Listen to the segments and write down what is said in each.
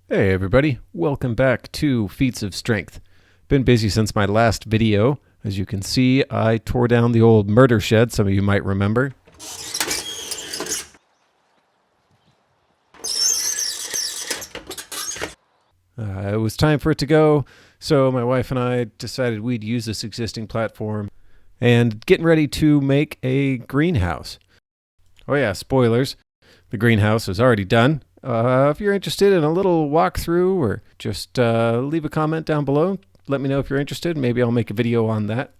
Hey everybody, welcome back to Feats of Strength. Been busy since my last video. As you can see, I tore down the old murder shed, some of you might remember. It was time for it to go, so my wife and I decided we'd use this existing platform and getting ready to make a greenhouse. Oh yeah, spoilers. The greenhouse is already done. If you're interested in a little walkthrough or just leave a comment down below, let me know if you're interested. Maybe I'll make a video on that.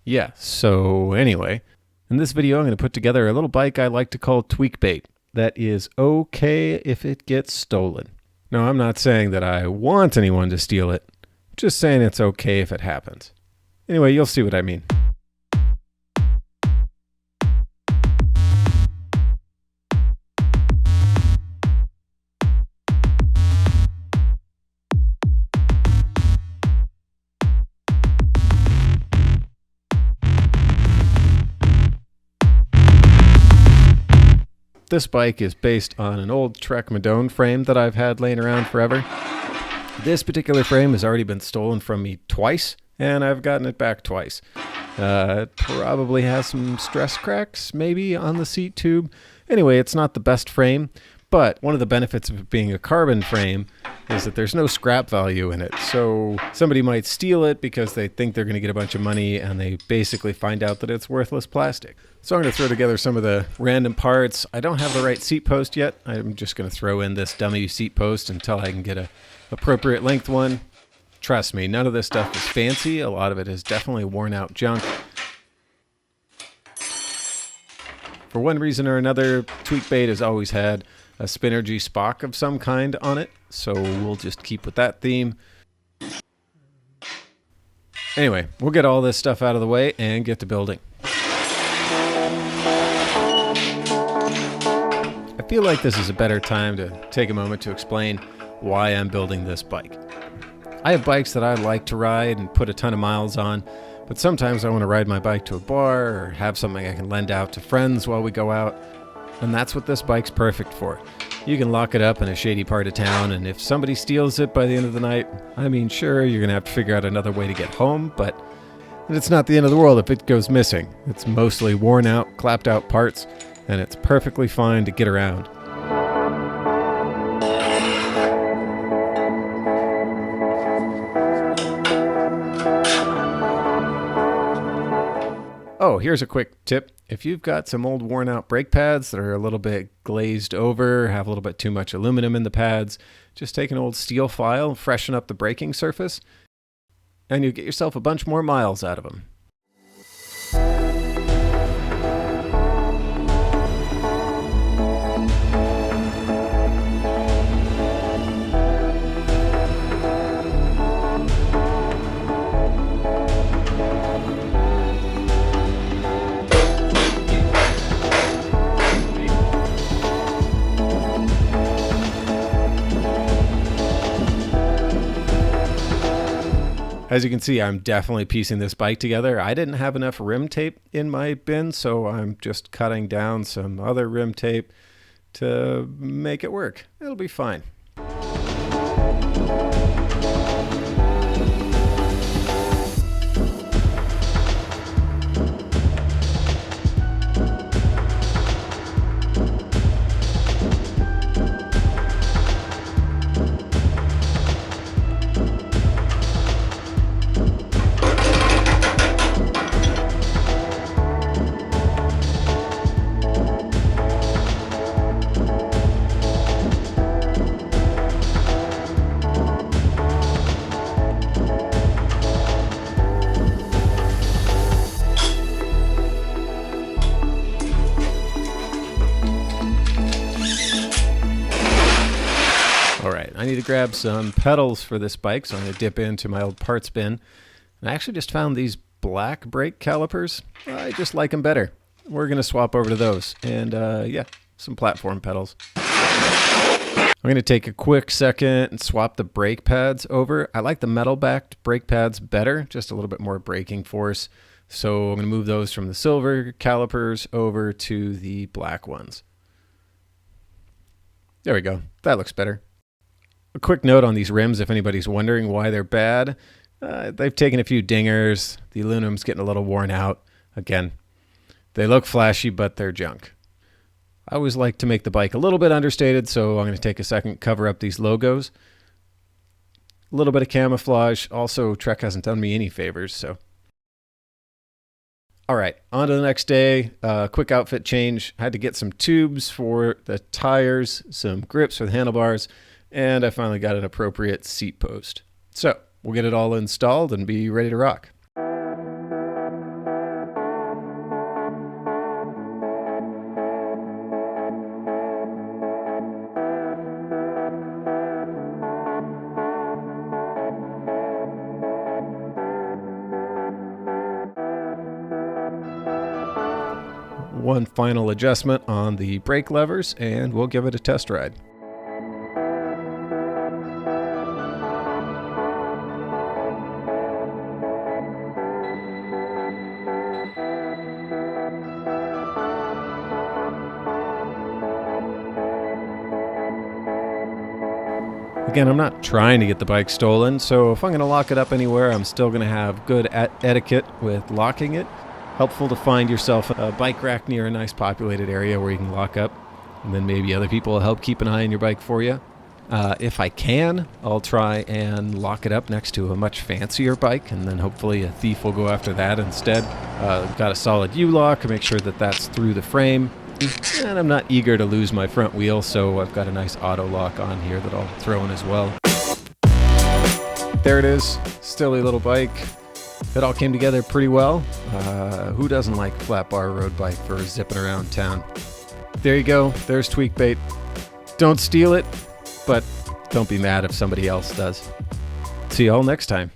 Yeah, so anyway, in this video I'm going to put together a little bike I like to call Tweakbait. That is okay if it gets stolen. No, I'm not saying that I want anyone to steal it. I'm just saying it's okay if it happens. Anyway, you'll see what I mean. This bike is based on an old Trek Madone frame that I've had laying around forever. This particular frame has already been stolen from me twice, and I've gotten it back twice. It probably has some stress cracks, maybe, on the seat tube. Anyway, it's not the best frame, but one of the benefits of it being a carbon frame is that there's no scrap value in it. So somebody might steal it because they think they're going to get a bunch of money, and they basically find out that it's worthless plastic. So I'm going to throw together some of the random parts. I don't have the right seat post yet. I'm just going to throw in this dummy seat post until I can get a appropriate length one. Trust me, none of this stuff is fancy. A lot of it is definitely worn out junk. For one reason or another, Tweakbait has always had a Spinergy Spock of some kind on it, so we'll just keep with that theme. Anyway, we'll get all this stuff out of the way and get to building. I feel like this is a better time to take a moment to explain why I'm building this bike. I have bikes that I like to ride and put a ton of miles on, but sometimes I want to ride my bike to a bar or have something I can lend out to friends while we go out, and that's what this bike's perfect for. You can lock it up in a shady part of town, and if somebody steals it by the end of the night, I mean, sure, you're going to have to figure out another way to get home, but it's not the end of the world if it goes missing. It's mostly worn out, clapped out parts, and it's perfectly fine to get around. Oh, here's a quick tip. If you've got some old worn out brake pads that are a little bit glazed over, have a little bit too much aluminum in the pads, just take an old steel file, freshen up the braking surface, and you'll get yourself a bunch more miles out of them. As you can see, I'm definitely piecing this bike together. I didn't have enough rim tape in my bin, so I'm just cutting down some other rim tape to make it work. It'll be fine. I need to grab some pedals for this bike, so I'm going to dip into my old parts bin. And I actually just found these black brake calipers. I just like them better. We're going to swap over to those. And yeah, some platform pedals. I'm going to take a quick second and swap the brake pads over. I like the metal-backed brake pads better, just a little bit more braking force. So I'm going to move those from the silver calipers over to the black ones. There we go. That looks better. A quick note on these rims, if anybody's wondering why they're bad. They've taken a few dingers. The aluminum's getting a little worn out. Again, they look flashy, but they're junk. I always like to make the bike a little bit understated, so I'm going to take a second, cover up these logos. A little bit of camouflage. Also, Trek hasn't done me any favors, so. All right, on to the next day. Quick outfit change. I had to get some tubes for the tires, some grips for the handlebars, and I finally got an appropriate seat post. So we'll get it all installed and be ready to rock. One final adjustment on the brake levers, and we'll give it a test ride. Again, I'm not trying to get the bike stolen, so if I'm going to lock it up anywhere, I'm still going to have good etiquette with locking it. Helpful to find yourself a bike rack near a nice populated area where you can lock up, and then maybe other people will help keep an eye on your bike for you. If I can, I'll try and lock it up next to a much fancier bike, and then hopefully a thief will go after that instead. Got a solid U-lock to make sure that that's through the frame, and I'm not eager to lose my front wheel, so I've got a nice auto lock on here that I'll throw in as well. There it is, stilly little bike. It all came together pretty well. Who doesn't like a flat bar road bike for zipping around town? There you go. There's Tweakbait. Don't steal it, but don't be mad if somebody else does. See you all next time.